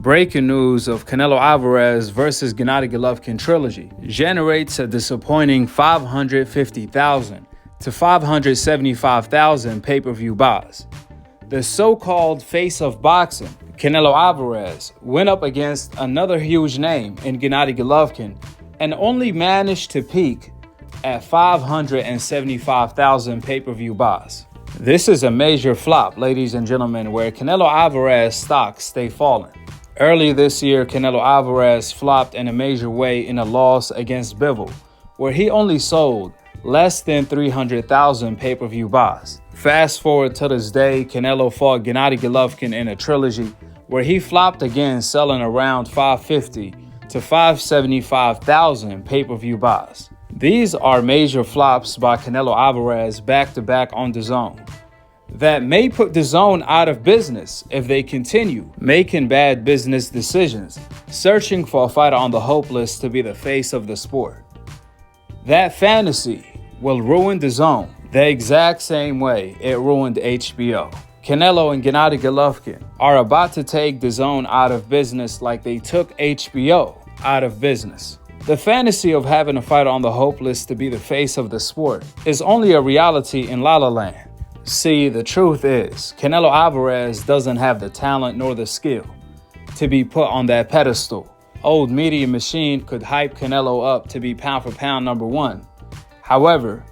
Breaking news of Canelo Alvarez versus Gennady Golovkin trilogy generates a disappointing 550,000 to 575,000 pay-per-view buys. The so-called face of boxing, Canelo Alvarez, went up against another huge name in Gennady Golovkin and only managed to peak at 575,000 pay-per-view buys. This is a major flop, ladies and gentlemen, where Canelo Alvarez stocks stay falling. Early this year, Canelo Alvarez flopped in a major way in a loss against Bivol, where he only sold less than 300,000 pay-per-view buys. Fast forward to this day, Canelo fought Gennady Golovkin in a trilogy where he flopped again, selling around 550 to 575,000 pay-per-view buys. These are major flops by Canelo Alvarez back-to-back on DAZN that may put DAZN out of business if they continue making bad business decisions, searching for a fighter on the hope list to be the face of the sport. That fantasy will ruin DAZN the exact same way it ruined HBO. Canelo and Gennady Golovkin are about to take DAZN out of business like they took HBO out of business. The fantasy of having a fighter on the hope list to be the face of the sport is only a reality in La La Land. See, the truth is, Canelo Alvarez doesn't have the talent nor the skill to be put on that pedestal. Old Media Machine could hype Canelo up to be pound for pound #1. However,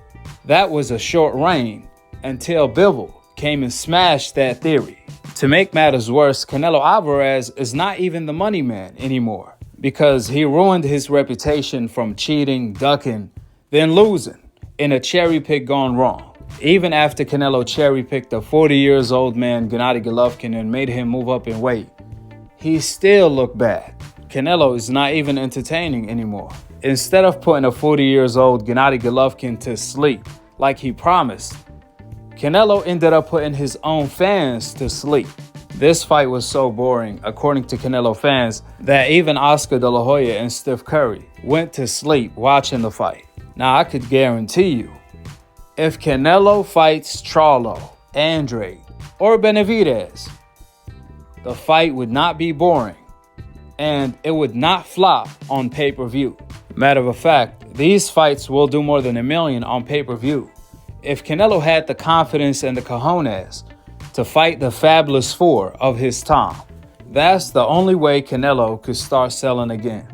that was a short reign until Bivol came and smashed that theory. To make matters worse, Canelo Alvarez is not even the money man anymore because he ruined his reputation from cheating, ducking, then losing in a cherry pick gone wrong. Even after Canelo cherry-picked a 40-years-old man, Gennady Golovkin, and made him move up in weight, he still looked bad. Canelo is not even entertaining anymore. Instead of putting a 40-years-old Gennady Golovkin to sleep like he promised, Canelo ended up putting his own fans to sleep. This fight was so boring, according to Canelo fans, that even Oscar De La Hoya and Steph Curry went to sleep watching the fight. Now, I could guarantee you, if Canelo fights Charlo, Andrade, or Benavidez, the fight would not be boring, and it would not flop on pay-per-view. Matter of fact, these fights will do more than $1 million on pay-per-view. If Canelo had the confidence and the cojones to fight the Fabulous Four of his time, that's the only way Canelo could start selling again,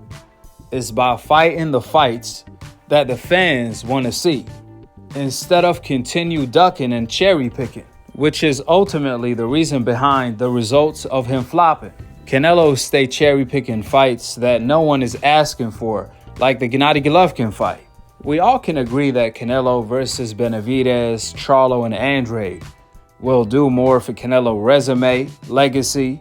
is by fighting the fights that the fans want to see, instead of continue ducking and cherry picking, which is ultimately the reason behind the results of him flopping. Canelo stay cherry picking fights that no one is asking for, like the Gennady Golovkin fight. We all can agree that Canelo versus Benavidez, Charlo, and Andrade will do more for Canelo resume, legacy,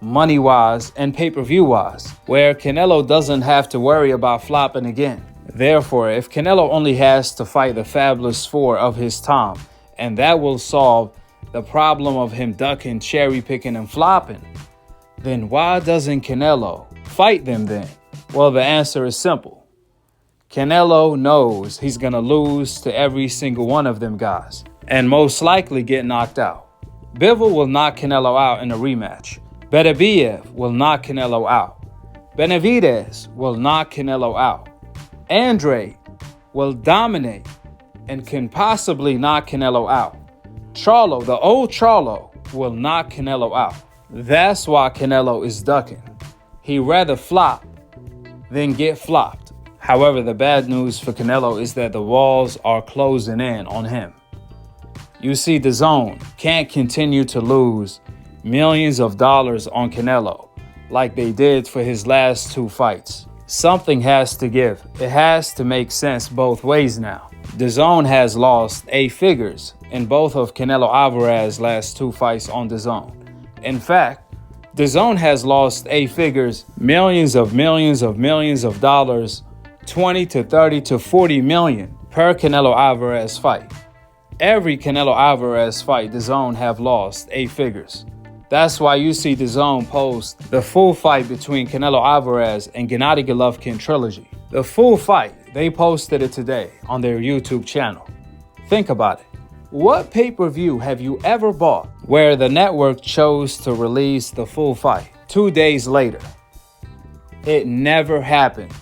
money-wise, and pay-per-view-wise, where Canelo doesn't have to worry about flopping again. Therefore, if Canelo only has to fight the Fabulous Four of his time, and that will solve the problem of him ducking, cherry-picking, and flopping, then why doesn't Canelo fight them then? Well, the answer is simple. Canelo knows he's going to lose to every single one of them guys, and most likely get knocked out. Bivol will knock Canelo out in a rematch. Beterbiev will knock Canelo out. Benavidez will knock Canelo out. Andrade will dominate and can possibly knock Canelo out. Charlo, the old Charlo, will knock Canelo out. That's why Canelo is ducking. He'd rather flop than get flopped. However, the bad news for Canelo is that the walls are closing in on him. You see, DAZN can't continue to lose millions of dollars on Canelo like they did for his last 2 fights. Something has to give. It has to make sense both ways now. DAZN has lost 8 figures in both of Canelo Alvarez's last 2 fights on DAZN. In fact, DAZN has lost 8 figures, millions of dollars, 20 to 30 to 40 million per Canelo Alvarez fight. Every Canelo Alvarez fight, DAZN have lost 8 figures. That's why you see DAZN post the full fight between Canelo Alvarez and Gennady Golovkin trilogy. The full fight, they posted it today on their YouTube channel. Think about it. What pay-per-view have you ever bought where the network chose to release the full fight? 2 days later. It never happened.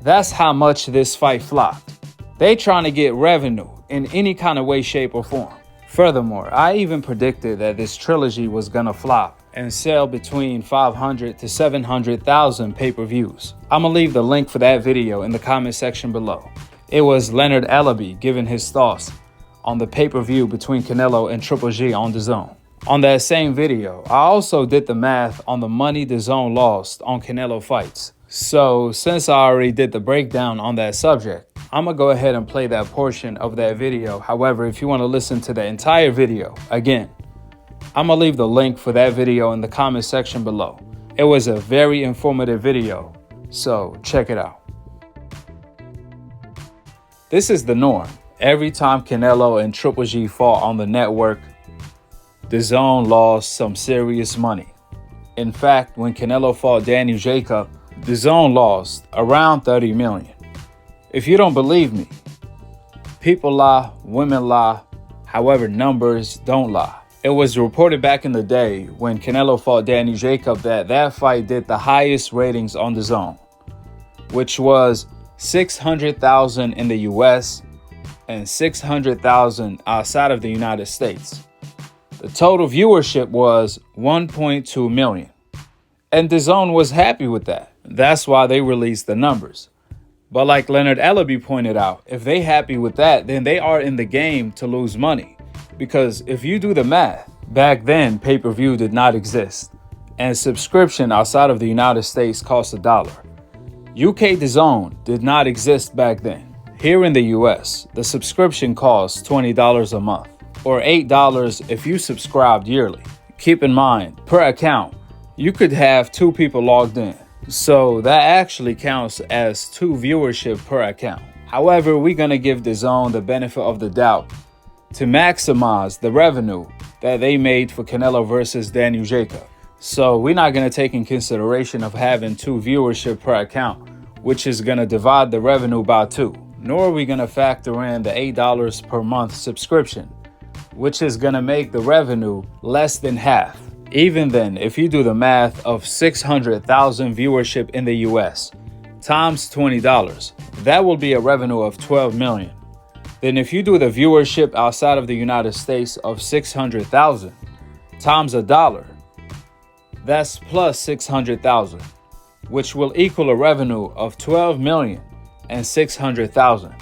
That's how much this fight flopped. They trying to get revenue in any kind of way, shape, or form. Furthermore, I even predicted that this trilogy was gonna flop and sell between 500 to 700,000 pay-per-views. I'm gonna leave the link for that video in the comment section below. It was Leonard Ellaby giving his thoughts on the pay-per-view between Canelo and Triple G on DAZN. On that same video, I also did the math on the money DAZN lost on Canelo fights. So since I already did the breakdown on that subject, I'm gonna go ahead and play that portion of that video. However, if you want to listen to the entire video, again, I'm gonna leave the link for that video in the comment section below. It was a very informative video, so check it out. This is the norm. Every time Canelo and Triple G fought on the network, DAZN lost some serious money. In fact, when Canelo fought Daniel Jacob, DAZN lost around 30 million. If you don't believe me, people lie, women lie, however, numbers don't lie. It was reported back in the day when Canelo fought Daniel Jacob that that fight did the highest ratings on DAZN, which was 600,000 in the US and 600,000 outside of the United States. The total viewership was 1.2 million. And DAZN was happy with that. That's why they released the numbers. But like Leonard Ellaby pointed out, if they happy with that, then they are in the game to lose money. Because if you do the math, back then pay-per-view did not exist. And subscription outside of the United States cost $1. UK DAZN did not exist back then. Here in the US, the subscription costs $20 a month, or $8 if you subscribed yearly. Keep in mind, per account, you could have 2 people logged in. So that actually counts as 2 viewership per account. However, we're gonna give DAZN the benefit of the doubt to maximize the revenue that they made for Canelo versus Daniel Jacob. So we're not gonna take in consideration of having 2 viewership per account, which is gonna divide the revenue by 2. Nor are we gonna factor in the $8 per month subscription, which is gonna make the revenue less than half. Even then, if you do the math of 600,000 viewership in the US times $20, that will be a revenue of 12 million. Then if you do the viewership outside of the United States of 600,000 times $1, that's plus 600,000, which will equal a revenue of 12 million and 600,000.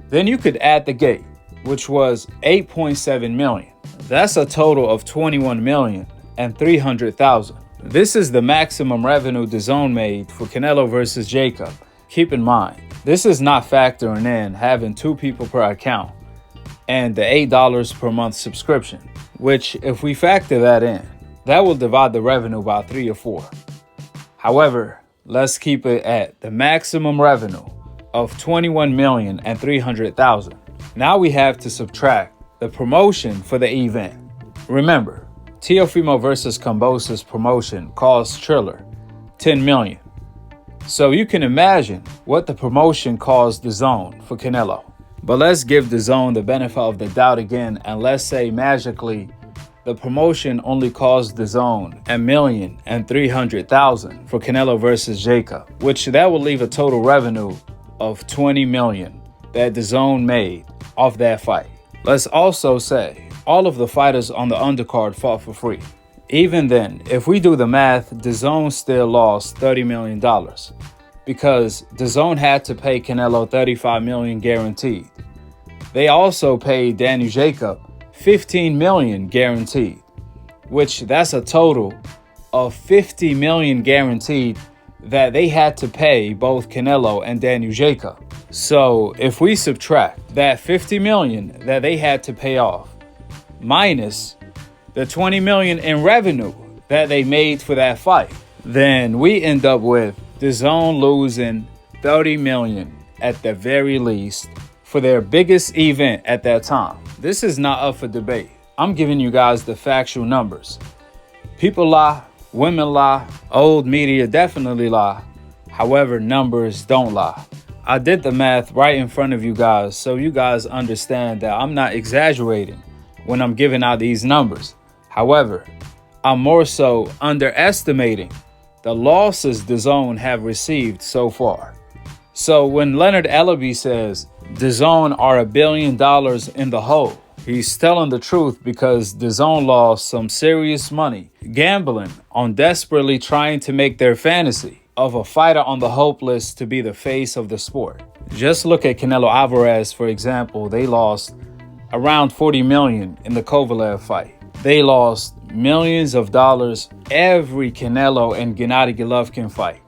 Then you could add the gate, which was 8.7 million. That's a total of 21 million and 300,000. This is the maximum revenue DAZN made for Canelo versus Jacob. Keep in mind, this is not factoring in having 2 people per account and the $8 per month subscription, which if we factor that in, that will divide the revenue by 3 or 4. However, let's keep it at the maximum revenue of 21 million and 300,000. Now we have to subtract the promotion for the event. Remember, Teofimo versus Kambosos promotion cost Triller 10 million. So you can imagine what the promotion cost DAZN for Canelo. But let's give DAZN the benefit of the doubt again, and let's say magically the promotion only cost DAZN $1,300,000 for Canelo versus Jacob, which that will leave a total revenue of 20 million that DAZN made off that fight. Let's also say all of the fighters on the undercard fought for free. Even then, if we do the math, DAZN still lost $30 million because DAZN had to pay Canelo $35 million guaranteed. They also paid Daniel Jacob $15 million guaranteed, which that's a total of $50 million guaranteed that they had to pay both Canelo and Daniel Jacob. So if we subtract that $50 million that they had to pay off minus the 20 million in revenue that they made for that fight, then we end up with DAZN losing 30 million at the very least for their biggest event at that time. This is not up for debate. I'm giving you guys the factual numbers. People lie, women lie, old media definitely lie. However, numbers don't lie. I did the math right in front of you guys so you guys understand that I'm not exaggerating when I'm giving out these numbers. However, I'm more so underestimating the losses DAZN have received so far. So when Leonard Ellaby says DAZN are $1 billion in the hole, he's telling the truth, because DAZN lost some serious money gambling on desperately trying to make their fantasy of a fighter on the hope list to be the face of the sport. Just look at Canelo Alvarez, for example. They lost around $40 million in the Kovalev fight. They lost millions of dollars every Canelo and Gennady Golovkin fight.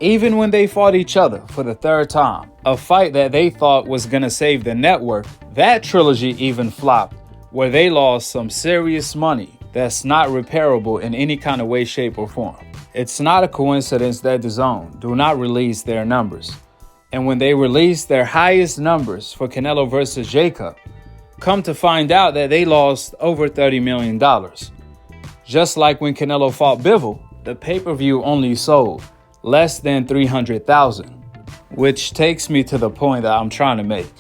Even when they fought each other for the third time, a fight that they thought was gonna save the network, that trilogy even flopped, where they lost some serious money that's not repairable in any kind of way, shape, or form. It's not a coincidence that DAZN do not release their numbers. And when they release their highest numbers for Canelo versus Jacob, come to find out that they lost over $30 million. Just like when Canelo fought Bivol, the pay-per-view only sold less than 300,000, which takes me to the point that I'm trying to make.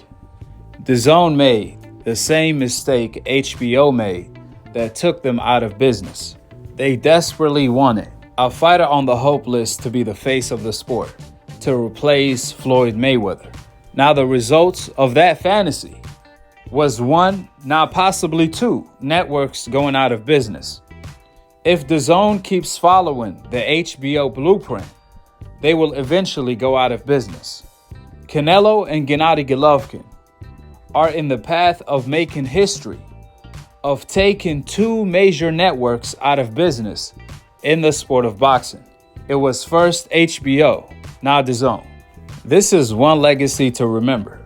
DAZN made the same mistake HBO made that took them out of business. They desperately wanted a fighter on the hope list to be the face of the sport, to replace Floyd Mayweather. Now the results of that fantasy was one, now possibly two, networks going out of business. If DAZN keeps following the HBO blueprint, they will eventually go out of business. Canelo and Gennady Golovkin are in the path of making history, of taking two major networks out of business in the sport of boxing. It was first HBO, now DAZN. This is one legacy to remember.